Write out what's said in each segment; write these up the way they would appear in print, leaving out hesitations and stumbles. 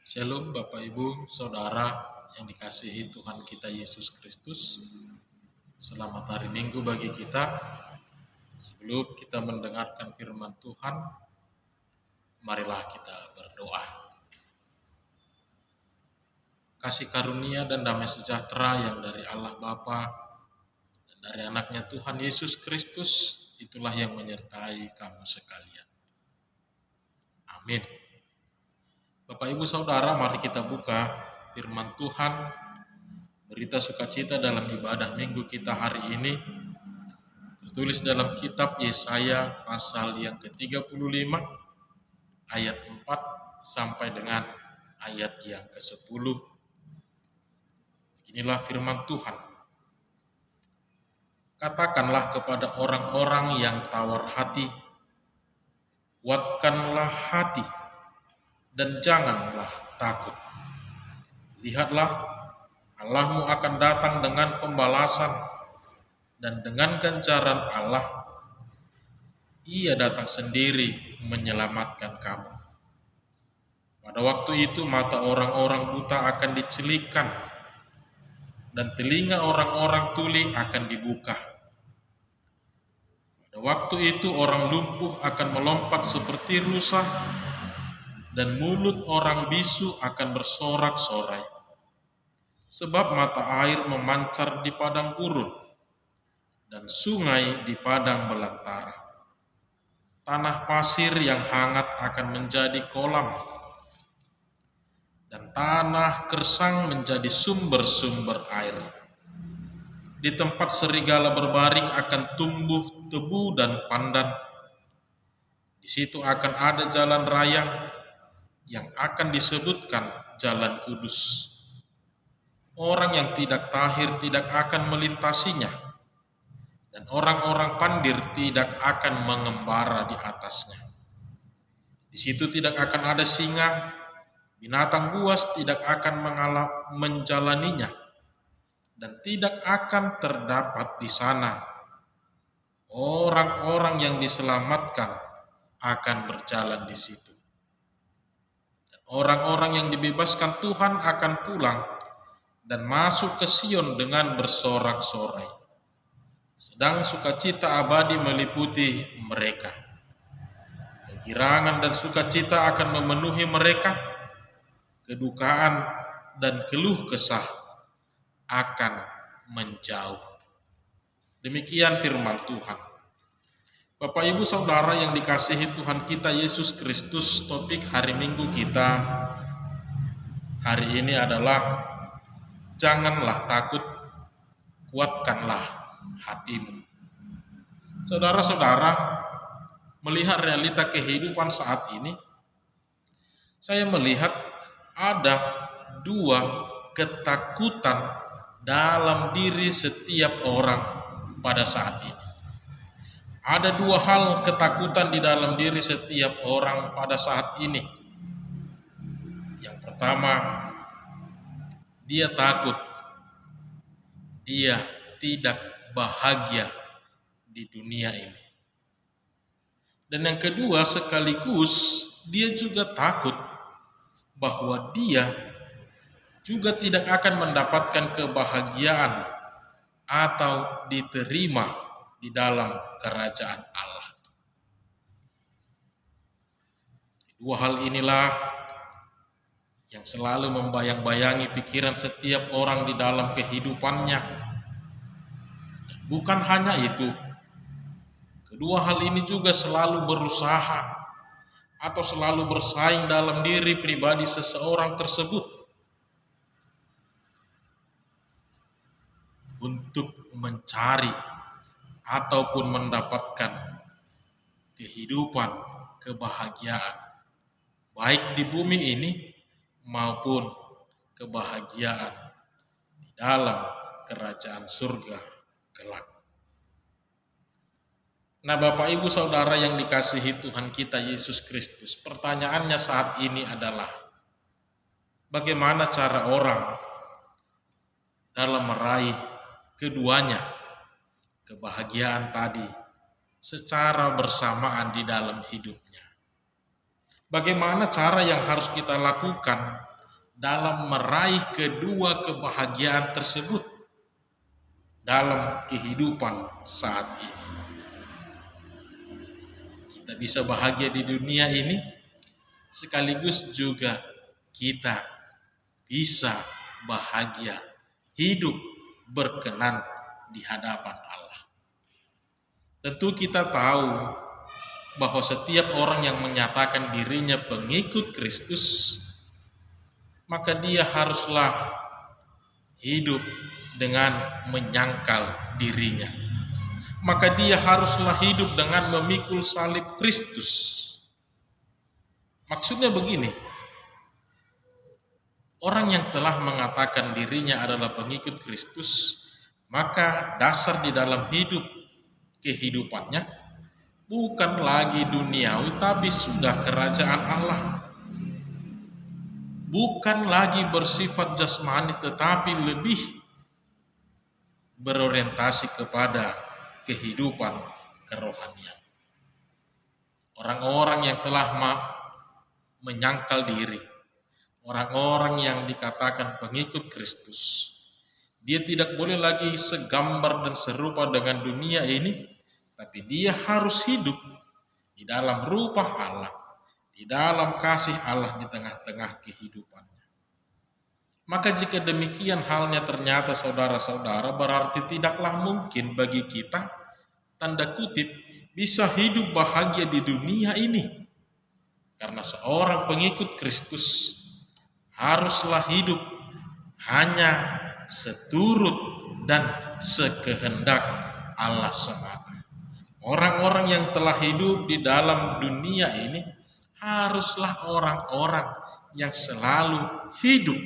Shalom Bapak Ibu, Saudara yang dikasihi Tuhan kita Yesus Kristus. Selamat hari Minggu bagi kita. Sebelum kita mendengarkan firman Tuhan, marilah kita berdoa. Kasih karunia dan damai sejahtera yang dari Allah Bapa dan dari anaknya Tuhan Yesus Kristus, itulah yang menyertai kamu sekalian. Amin. Bapak Ibu Saudara, mari kita buka firman Tuhan, berita sukacita dalam ibadah minggu kita hari ini, tertulis dalam kitab Yesaya pasal yang ke-35, ayat 4 sampai dengan ayat yang ke-10. Inilah firman Tuhan. Katakanlah kepada orang-orang yang tawar hati, kuatkanlah hati, dan janganlah takut. Lihatlah, Allahmu akan datang dengan pembalasan, dan dengan ganjaran Allah, Ia datang sendiri menyelamatkan kamu. Pada waktu itu mata orang-orang buta akan dicelikan, dan telinga orang-orang tuli akan dibuka. Pada waktu itu orang lumpuh akan melompat seperti rusa, dan mulut orang bisu akan bersorak-sorai. Sebab mata air memancar di padang gurun, dan sungai di padang belantara. Tanah pasir yang hangat akan menjadi kolam, dan tanah gersang menjadi sumber-sumber air. Di tempat serigala berbaring akan tumbuh tebu dan pandan. Di situ akan ada jalan raya yang akan disebutkan jalan kudus. Orang yang tidak tahir tidak akan melintasinya, dan orang-orang pandir tidak akan mengembara di atasnya. Di situ tidak akan ada singa, binatang buas tidak akan menjalaninya, dan tidak akan terdapat di sana orang-orang yang diselamatkan akan berjalan di situ. Dan orang-orang yang dibebaskan Tuhan akan pulang dan masuk ke Sion dengan bersorak-sorai. Sedang sukacita abadi meliputi mereka. Kegirangan dan sukacita akan memenuhi mereka. Kedukaan dan keluh kesah akan menjauh. Demikian firman Tuhan. Bapak Ibu Saudara yang dikasihi Tuhan kita Yesus Kristus, topik hari Minggu kita hari ini adalah janganlah takut, kuatkanlah hatimu. Saudara-saudara, melihat realita kehidupan saat ini, saya melihat ada dua ketakutan dalam diri setiap orang pada saat ini. Ada dua hal ketakutan di dalam diri setiap orang pada saat ini. Yang pertama, dia takut, dia tidak bahagia di dunia ini. Dan yang kedua, sekaligus dia juga takut bahwa dia juga tidak akan mendapatkan kebahagiaan atau diterima di dalam kerajaan Allah. Dua hal inilah yang selalu membayang-bayangi pikiran setiap orang di dalam kehidupannya. Bukan hanya itu, kedua hal ini juga selalu berusaha atau selalu bersaing dalam diri pribadi seseorang tersebut untuk mencari ataupun mendapatkan kehidupan, kebahagiaan, baik di bumi ini maupun kebahagiaan di dalam kerajaan surga kelak. Nah, Bapak Ibu Saudara yang dikasihi Tuhan kita Yesus Kristus, pertanyaannya saat ini adalah bagaimana cara orang dalam meraih keduanya, kebahagiaan tadi, secara bersamaan di dalam hidupnya. Bagaimana cara yang harus kita lakukan dalam meraih kedua kebahagiaan tersebut dalam kehidupan saat ini. Kita bisa bahagia di dunia ini, sekaligus juga kita bisa bahagia, hidup berkenan di hadapan Allah. Tentu kita tahu bahwa setiap orang yang menyatakan dirinya pengikut Kristus, maka dia haruslah hidup dengan menyangkal dirinya. Maka dia haruslah hidup dengan memikul salib Kristus. Maksudnya begini, orang yang telah mengatakan dirinya adalah pengikut Kristus, maka dasar di dalam kehidupannya bukan lagi duniawi, tapi sudah kerajaan Allah. Bukan lagi bersifat jasmani, tetapi lebih berorientasi kepada kehidupan kerohanian. Orang-orang yang telah menyangkal diri, orang-orang yang dikatakan pengikut Kristus, dia tidak boleh lagi segambar dan serupa dengan dunia ini, tapi dia harus hidup di dalam rupa Allah, di dalam kasih Allah di tengah-tengah kehidupannya. Maka jika demikian halnya ternyata saudara-saudara, berarti tidaklah mungkin bagi kita, tanda kutip, bisa hidup bahagia di dunia ini. Karena seorang pengikut Kristus haruslah hidup hanya seturut dan sekehendak Allah semata. Orang-orang yang telah hidup di dalam dunia ini haruslah orang-orang yang selalu hidup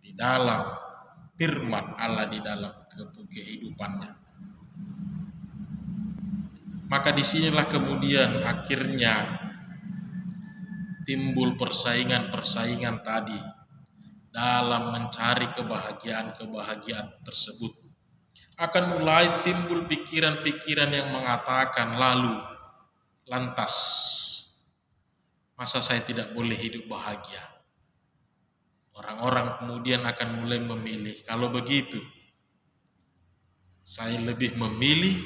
di dalam firman Allah, di dalam kehidupannya. Maka disinilah kemudian akhirnya timbul persaingan-persaingan tadi dalam mencari kebahagiaan-kebahagiaan tersebut. Akan mulai timbul pikiran-pikiran yang mengatakan lalu lantas, masa saya tidak boleh hidup bahagia? Orang-orang kemudian akan mulai memilih, kalau begitu saya lebih memilih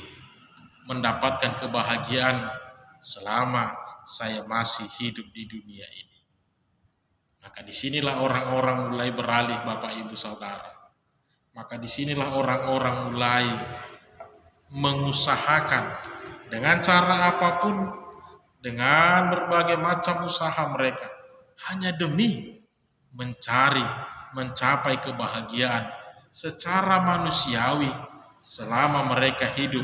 mendapatkan kebahagiaan selama saya masih hidup di dunia ini. Maka disinilah orang-orang mulai beralih, Bapak Ibu Saudara. Maka disinilah orang-orang mulai mengusahakan dengan cara apapun, dengan berbagai macam usaha mereka, hanya demi mencapai kebahagiaan secara manusiawi selama mereka hidup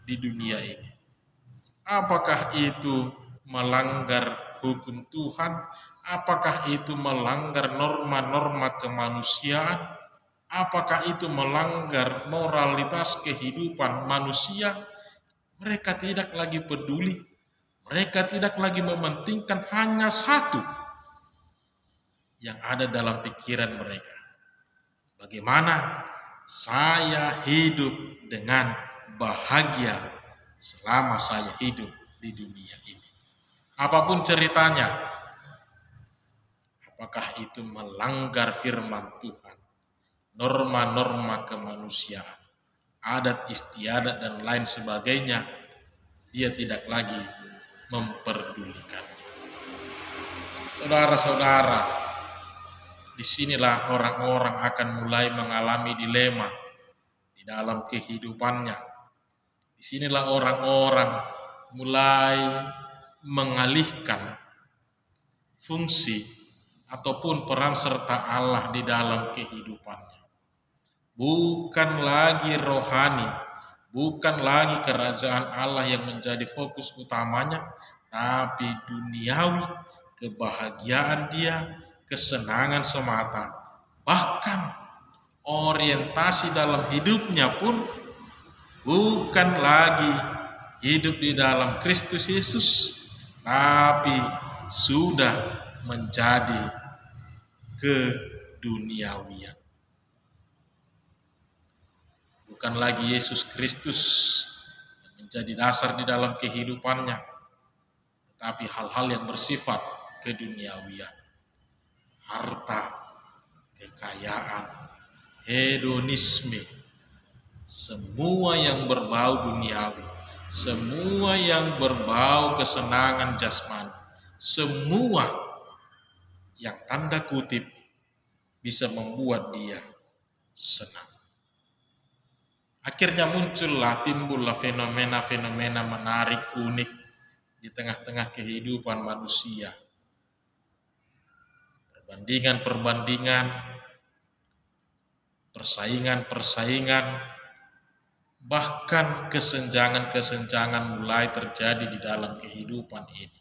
di dunia ini. Apakah itu melanggar hukum Tuhan? Apakah itu melanggar norma-norma kemanusiaan? Apakah itu melanggar moralitas kehidupan manusia? Mereka tidak lagi peduli. Mereka tidak lagi mementingkan, hanya satu yang ada dalam pikiran mereka. Bagaimana saya hidup dengan bahagia selama saya hidup di dunia ini. Apapun ceritanya, apakah itu melanggar firman Tuhan, norma-norma kemanusiaan, adat istiadat dan lain sebagainya, dia tidak lagi memperdulikan. Saudara-saudara, disinilah orang-orang akan mulai mengalami dilema di dalam kehidupannya. Disinilah orang-orang mulai mengalihkan fungsi ataupun peran serta Allah di dalam kehidupannya. Bukan lagi rohani, bukan lagi kerajaan Allah yang menjadi fokus utamanya, tapi duniawi, kebahagiaan dia, kesenangan semata. Bahkan orientasi dalam hidupnya pun bukan lagi hidup di dalam Kristus Yesus, tapi sudah menjadi keduniawian. Bukan lagi Yesus Kristus yang menjadi dasar di dalam kehidupannya, tetapi hal-hal yang bersifat keduniawian. Harta, kekayaan, hedonisme, semua yang berbau duniawi, semua yang berbau kesenangan jasmani, semua yang tanda kutip bisa membuat dia senang. Akhirnya timbullah fenomena-fenomena menarik, unik di tengah-tengah kehidupan manusia. Perbandingan-perbandingan, persaingan-persaingan, bahkan kesenjangan-kesenjangan mulai terjadi di dalam kehidupan ini.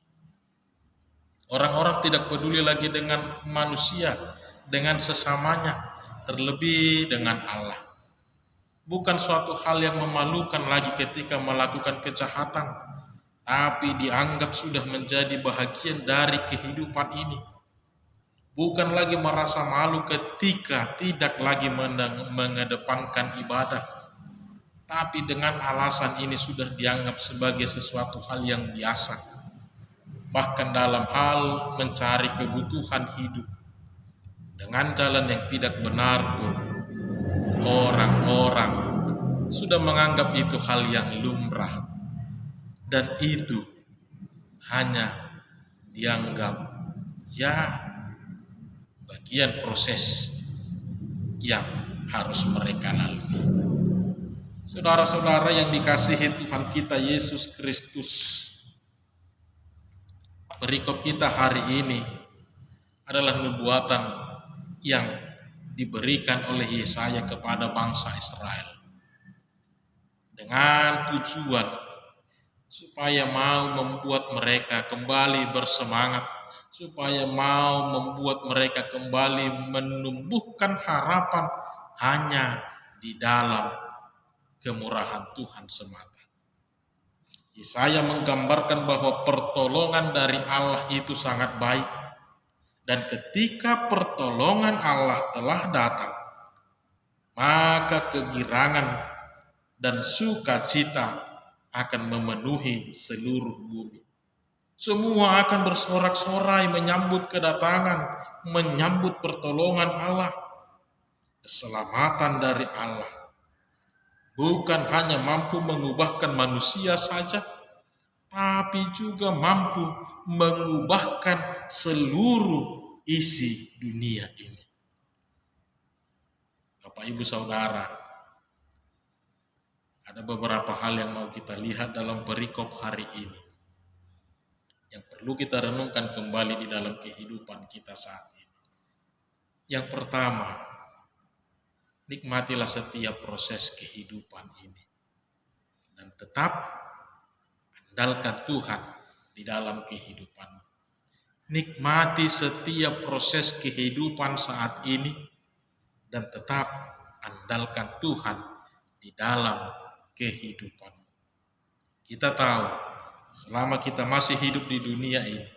Orang-orang tidak peduli lagi dengan manusia, dengan sesamanya, terlebih dengan Allah. Bukan suatu hal yang memalukan lagi ketika melakukan kejahatan, tapi dianggap sudah menjadi bahagian dari kehidupan ini. Bukan lagi merasa malu ketika tidak lagi mengedepankan ibadah, tapi dengan alasan ini sudah dianggap sebagai sesuatu hal yang biasa. Bahkan dalam hal mencari kebutuhan hidup dengan jalan yang tidak benar pun, orang-orang sudah menganggap itu hal yang lumrah, dan itu hanya dianggap bagian proses yang harus mereka lalui. Saudara-saudara yang dikasihi Tuhan kita Yesus Kristus, perikop kita hari ini adalah nubuatan yang diberikan oleh Yesaya kepada bangsa Israel dengan tujuan supaya mau membuat mereka kembali bersemangat, supaya mau membuat mereka kembali menumbuhkan harapan hanya di dalam kemurahan Tuhan semata. Yesaya menggambarkan bahwa pertolongan dari Allah itu sangat baik, dan ketika pertolongan Allah telah datang, maka kegirangan dan sukacita akan memenuhi seluruh bumi. Semua akan bersorak-sorai menyambut kedatangan, menyambut pertolongan Allah. Keselamatan dari Allah bukan hanya mampu mengubahkan manusia saja, tapi juga mampu mengubahkan seluruh isi dunia ini. Bapak Ibu Saudara, ada beberapa hal yang mau kita lihat dalam perikop hari ini, yang perlu kita renungkan kembali di dalam kehidupan kita saat ini. Yang pertama, nikmatilah setiap proses kehidupan ini, dan tetap andalkan Tuhan di dalam kehidupanmu. Nikmati setiap proses kehidupan saat ini, dan tetap andalkan Tuhan di dalam kehidupan. Kita tahu selama kita masih hidup di dunia ini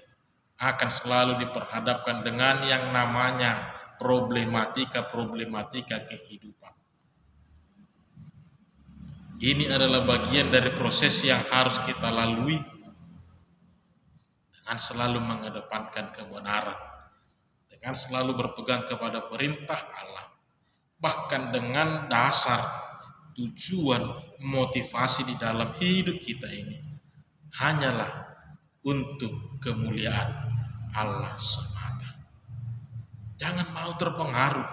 akan selalu diperhadapkan dengan yang namanya problematika kehidupan. Ini adalah bagian dari proses yang harus kita lalui dengan selalu mengedepankan kebenaran, dengan selalu berpegang kepada perintah Allah, bahkan dengan dasar tujuan motivasi di dalam hidup kita ini hanyalah untuk kemuliaan Allah semata. Jangan mau terpengaruh,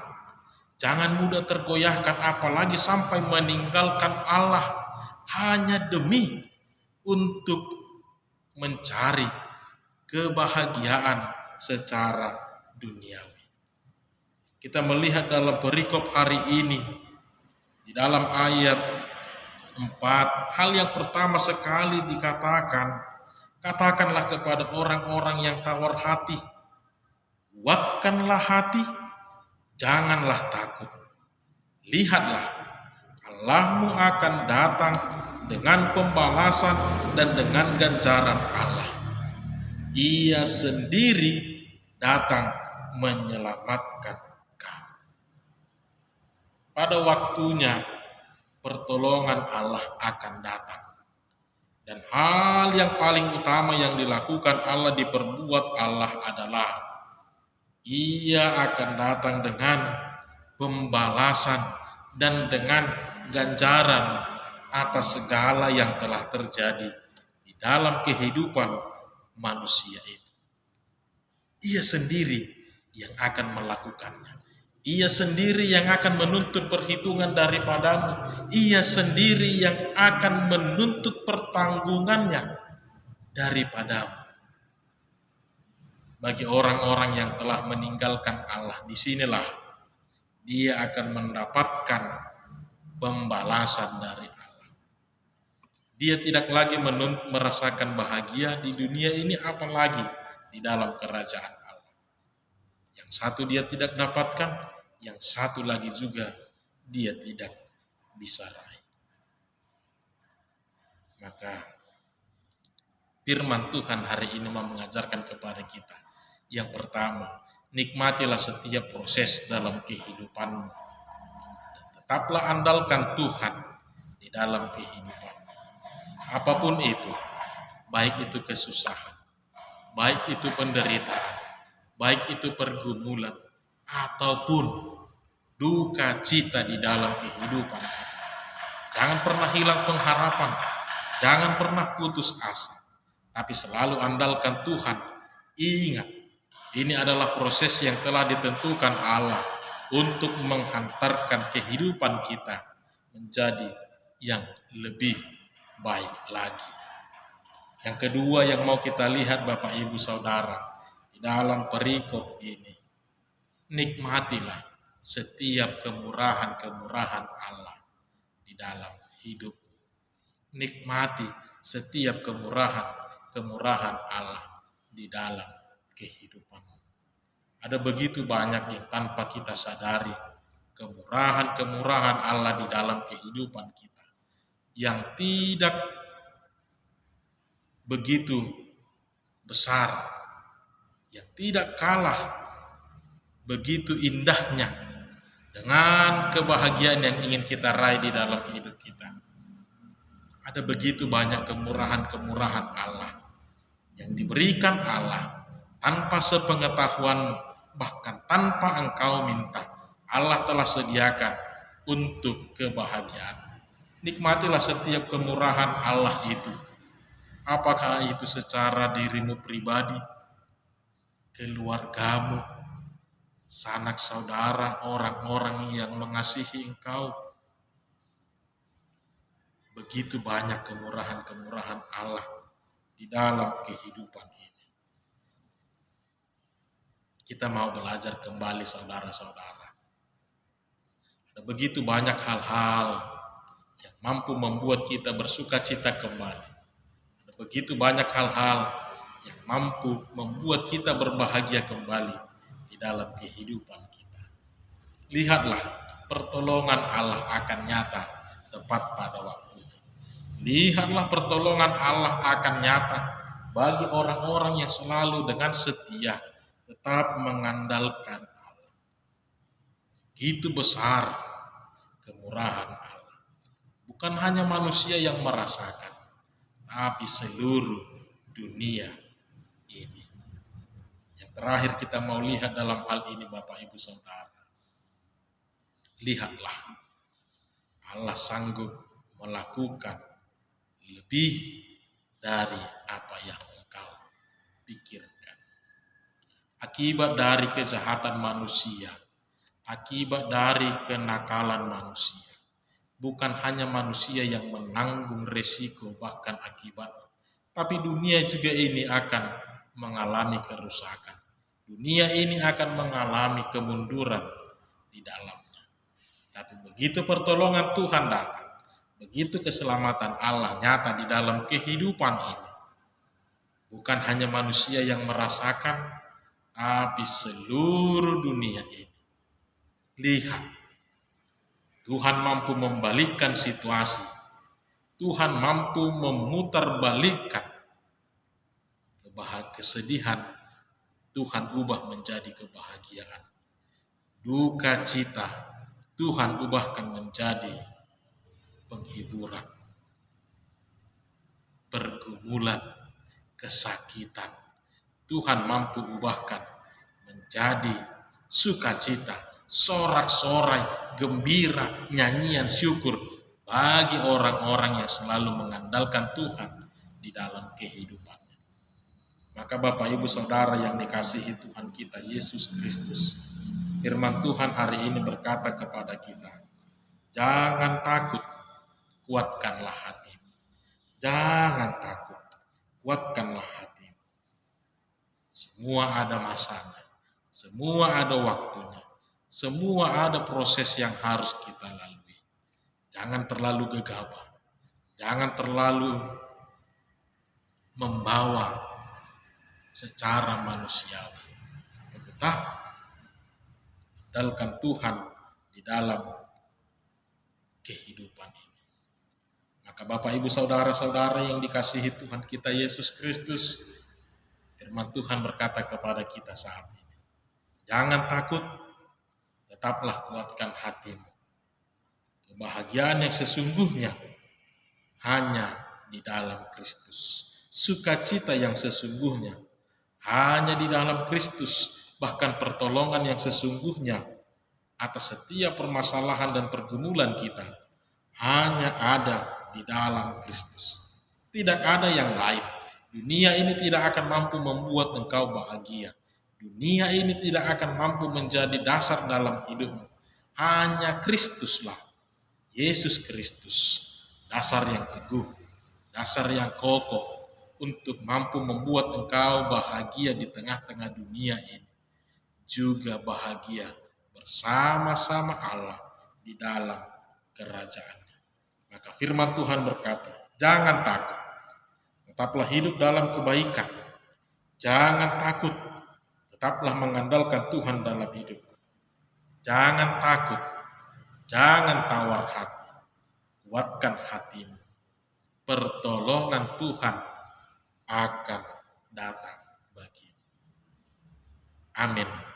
jangan mudah tergoyahkan, apalagi sampai meninggalkan Allah hanya demi untuk mencari kebahagiaan secara duniawi. Kita melihat dalam perikop hari ini, di dalam ayat 4, hal yang pertama sekali dikatakan, katakanlah kepada orang-orang yang tawar hati, kuatkanlah hati, janganlah takut. Lihatlah, Allahmu akan datang dengan pembalasan dan dengan ganjaran Allah. Ia sendiri datang menyelamatkan kamu. Pada waktunya pertolongan Allah akan datang. Dan hal yang paling utama yang dilakukan Allah, diperbuat Allah adalah Ia akan datang dengan pembalasan dan dengan ganjaran atas segala yang telah terjadi di dalam kehidupan manusia itu. Ia sendiri yang akan melakukannya. Ia sendiri yang akan menuntut perhitungan daripadamu. Ia sendiri yang akan menuntut pertanggungannya daripadamu. Bagi orang-orang yang telah meninggalkan Allah, disinilah dia akan mendapatkan pembalasan dari Allah. Dia tidak lagi merasakan bahagia di dunia ini, apalagi di dalam kerajaan Allah. Yang satu dia tidak dapatkan, yang satu lagi juga dia tidak bisa raih. Maka firman Tuhan hari ini mau mengajarkan kepada kita. Yang pertama, nikmatilah setiap proses dalam kehidupanmu. Dan tetaplah andalkan Tuhan di dalam kehidupanmu. Apapun itu, baik itu kesusahan, baik itu penderitaan, baik itu pergumulan, ataupun duka cita di dalam kehidupan kita. Jangan pernah hilang pengharapan, jangan pernah putus asa, tapi selalu andalkan Tuhan. Ingat, ini adalah proses yang telah ditentukan Allah untuk menghantarkan kehidupan kita menjadi yang lebih baik lagi. Yang kedua yang mau kita lihat Bapak Ibu Saudara di dalam perikop ini, nikmatilah setiap kemurahan-kemurahan Allah di dalam hidup. Nikmati setiap kemurahan Allah di dalam kehidupan. Ada begitu banyak yang tanpa kita sadari kemurahan-kemurahan Allah di dalam kehidupan kita yang tidak begitu besar, yang tidak kalah begitu indahnya dengan kebahagiaan yang ingin kita raih di dalam hidup kita. Ada begitu banyak kemurahan-kemurahan Allah yang diberikan Allah tanpa sepengetahuanmu, bahkan tanpa engkau minta. Allah telah sediakan untuk kebahagiaan. Nikmatilah setiap kemurahan Allah itu. Apakah itu secara dirimu pribadi, keluargamu, sanak saudara, orang-orang yang mengasihi engkau. Begitu banyak kemurahan-kemurahan Allah di dalam kehidupan ini. Kita mau belajar kembali saudara-saudara. Ada begitu banyak hal-hal yang mampu membuat kita bersuka cita kembali. Ada begitu banyak hal-hal yang mampu membuat kita berbahagia kembali di dalam kehidupan kita. Lihatlah, pertolongan Allah akan nyata tepat pada waktunya. Lihatlah, pertolongan Allah akan nyata bagi orang-orang yang selalu dengan setia tetap mengandalkan Allah. Begitu besar kemurahan Allah. Bukan hanya manusia yang merasakan, tapi seluruh dunia ini. Yang terakhir kita mau lihat dalam hal ini Bapak Ibu Saudara. Lihatlah, Allah sanggup melakukan lebih dari apa yang engkau pikirkan. Akibat dari kejahatan manusia, akibat dari kenakalan manusia, bukan hanya manusia yang menanggung resiko bahkan akibat, tapi dunia juga ini akan mengalami kerusakan. Dunia ini akan mengalami kemunduran di dalamnya. Tapi begitu pertolongan Tuhan datang, begitu keselamatan Allah nyata di dalam kehidupan ini, bukan hanya manusia yang merasakan, tapi seluruh dunia ini. Lihat, Tuhan mampu membalikkan situasi. Tuhan mampu memutarbalikkan kesedihan. Tuhan ubah menjadi kebahagiaan. Duka cita Tuhan ubahkan menjadi penghiburan. Pergumulan, kesakitan Tuhan mampu ubahkan menjadi sukacita, sorak-sorai, gembira, nyanyian syukur bagi orang-orang yang selalu mengandalkan Tuhan di dalam kehidupannya. Maka Bapak Ibu Saudara yang dikasihi Tuhan kita Yesus Kristus, firman Tuhan hari ini berkata kepada kita, jangan takut, kuatkanlah hatimu. Jangan takut, kuatkanlah hatimu. Semua ada masanya, semua ada waktunya, semua ada proses yang harus kita lalui. Jangan terlalu gegabah, jangan terlalu membawa secara manusiawi. Tetap andalkan Tuhan di dalam kehidupan ini. Maka Bapak Ibu Saudara-saudara yang dikasihi Tuhan kita Yesus Kristus, firman Tuhan berkata kepada kita saat ini, jangan takut, tetaplah kuatkan hatimu. Kebahagiaan yang sesungguhnya hanya di dalam Kristus. Sukacita yang sesungguhnya hanya di dalam Kristus. Bahkan pertolongan yang sesungguhnya atas setiap permasalahan dan pergumulan kita hanya ada di dalam Kristus. Tidak ada yang lain. Dunia ini tidak akan mampu membuat engkau bahagia. Dunia ini tidak akan mampu menjadi dasar dalam hidupmu. Hanya Kristuslah, Yesus Kristus, dasar yang teguh, dasar yang kokoh untuk mampu membuat engkau bahagia di tengah-tengah dunia ini. Juga bahagia bersama-sama Allah di dalam kerajaannya. Maka firman Tuhan berkata, jangan takut, tetaplah hidup dalam kebaikan. Jangan takut, tetaplah mengandalkan Tuhan dalam hidup. Jangan takut, jangan tawar hati, kuatkan hatimu. Pertolongan Tuhan akan datang bagimu. Amin.